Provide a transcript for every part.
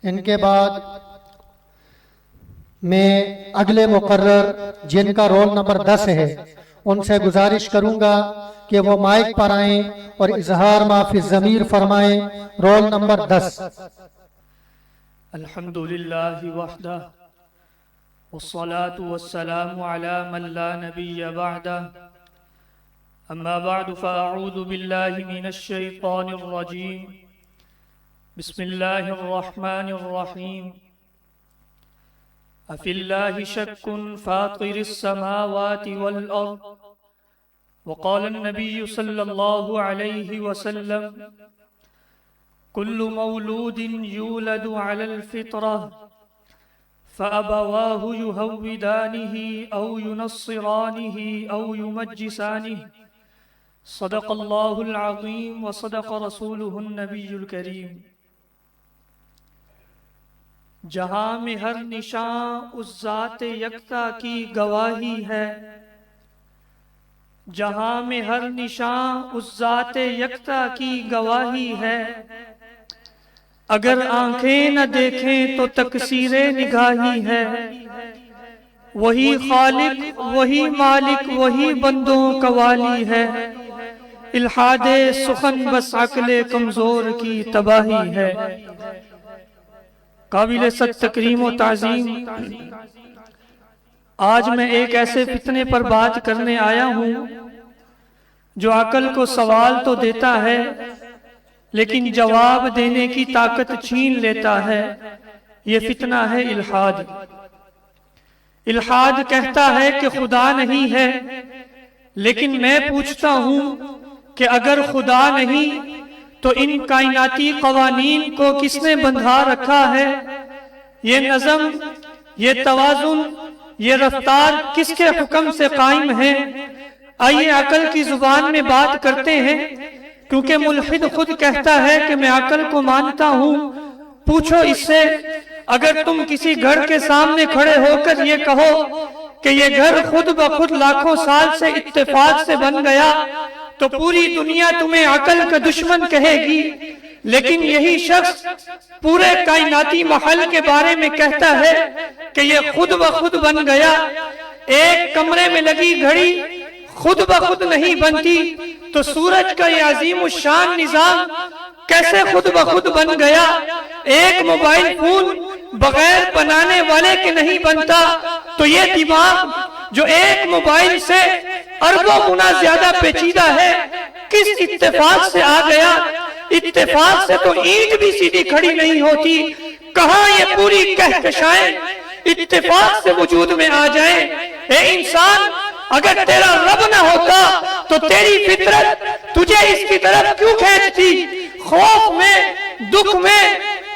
ان کے بعد میں اگلے مقرر جن کا رول نمبر 10 ہے ان سے گزارش کروں گا کہ وہ مائک پر آئیں اور اظہار ما فی الضمیر فرمائیں۔ Roll number 10۔ الحمدللہ وحدہ والصلاة والسلام على من لا نبی بعدہ اما بعد فاعوذ باللہ من الشیطان الرجیم بسم اللہ الرحمن الرحیم أفي الله شك فاطر السماوات والأرض وقال النبي صلى الله عليه وسلم كل مولود يولد على الفطرة فأبواه يهودانه أو ينصرانه أو يمجسانه صدق الله العظيم وصدق رسوله النبي الكريم۔ جہاں میں ہر نشان اس ذات یکتا کی گواہی ہے، جہاں میں ہر نشان اس ذات یکتا کی گواہی ہے، اگر آنکھیں نہ دیکھیں تو تقصیر نگاہی ہے، وہی خالق وہی مالک وہی بندوں کا والی ہے، الحاد سخن بس عقل کمزور کی تباہی ہے۔ قابل صد تکریم و تعظیم، آج میں ایک ایسے فتنے پر بات کرنے آیا ہوں جو عقل کو سوال تو دیتا ہے لیکن جواب دینے کی طاقت چھین لیتا ہے۔ یہ فتنہ ہے الحاد۔ الحاد کہتا ہے کہ خدا نہیں ہے، لیکن میں پوچھتا ہوں کہ اگر خدا نہیں تو ان کائناتی قوانین کو کس نے بندھا رکھا ہے؟ یہ نظم، یہ توازن، یہ رفتار کس کے حکم سے قائم ہے؟ آئیے عقل کی زبان میں بات کرتے ہیں، کیونکہ ملحد خود کہتا ہے کہ میں عقل کو مانتا ہوں۔ پوچھو اس سے، اگر تم کسی گھر کے سامنے کھڑے ہو کر یہ کہو کہ یہ گھر خود بخود لاکھوں سال سے اتفاق سے بن گیا تو پوری دنیا تمہیں عقل کا دشمن کہے گی، لیکن یہی شخص پورے کائناتی محل کے بارے میں کہتا ہے کہ یہ خود بخود بن گیا۔ ایک کمرے میں لگی گھڑی خود بخود نہیں بنتی تو سورج کا یہ عظیم الشان نظام کیسے خود بخود بن گیا؟ ایک موبائل فون بغیر بنانے والے کے نہیں بنتا تو یہ دماغ جو ایک موبائل سے اربوں گنا زیادہ پیچیدہ ہے کس اتفاق سے آ گیا؟ اتفاق سے تو اینٹ بھی سیدھی کھڑی نہیں ہوتی، کہاں یہ پوری کہکشائیں اتفاق سے وجود میں آ جائیں؟ اے انسان، اگر تیرا رب نہ ہوتا تو تیری فطرت تجھے اس کی طرف کیوں کھینچتی؟ خوف میں، دکھ میں،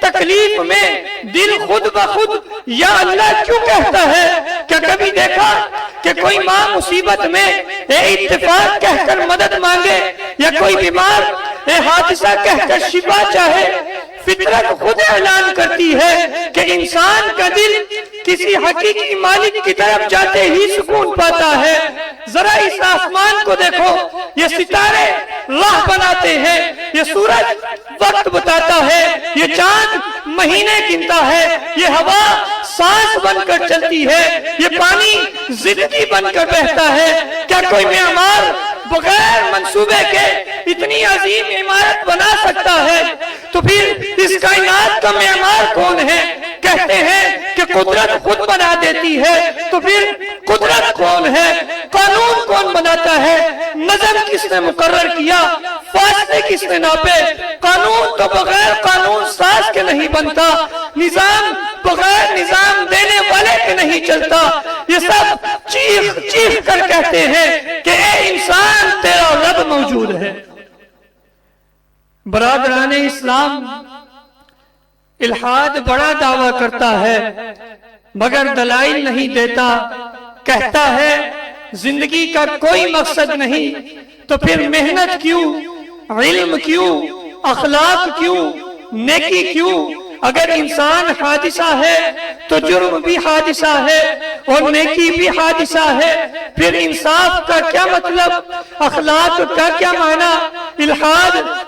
تکلیف میں دل خود بخود یا اللہ کیوں کہتا ہے؟ کیا کبھی دیکھا کہ کوئی ماں مصیبت میں اے اتفاق کہہ کر مدد مانگے، یا کوئی بیمار اے حادثہ کہہ کر شفا چاہے؟ فطرت خود اعلان کرتی ہے کہ انسان کا دل کسی حقیقی مالک کی طرف جاتے ہی سکون پاتا ہے۔ ذرا اس آسمان کو دیکھو، یہ ستارے راہ بناتے ہیں، یہ سورج وقت بتاتا ہے، یہ چاند مہینے گنتا ہے، یہ ہوا سانس بن کر چلتی ہے، یہ پانی زندگی بن کر بہتا ہے۔ کیا کوئی معمار بغیر منصوبے کے اتنی عظیم عمارت بنا سکتا ہے؟ تو پھر اس کائنات کا معمار کون ہے؟ کہتے ہیں کہ قدرت خود بنا دیتی ہے، تو پھر قدرت کون ہے؟ قانون کون بناتا ہے؟ نظم کس نے مقرر کیا؟ فاصلے کس نے ناپے؟ قانون تو بغیر قانون ساز کے نہیں بنتا، نظام بغیر نظام دینے والے کے نہیں چلتا۔ یہ سب چیخ چیخ کر کہتے ہیں کہ اے انسان تیرا رب موجود ہے۔ برادران اسلام، الحاد بڑا دعویٰ کرتا ہے مگر دلائل نہیں دیتا، کہتا ہے زندگی کا کوئی مقصد نہیں، تو پھر محنت کیوں، علم کیوں، اخلاق کیوں، نیکی کیوں؟ اگر انسان حادثہ ہے تو جرم بھی حادثہ ہے اور نیکی بھی حادثہ ہے، پھر انصاف کا کیا مطلب؟ اخلاق کا کیا معنی؟ الحاد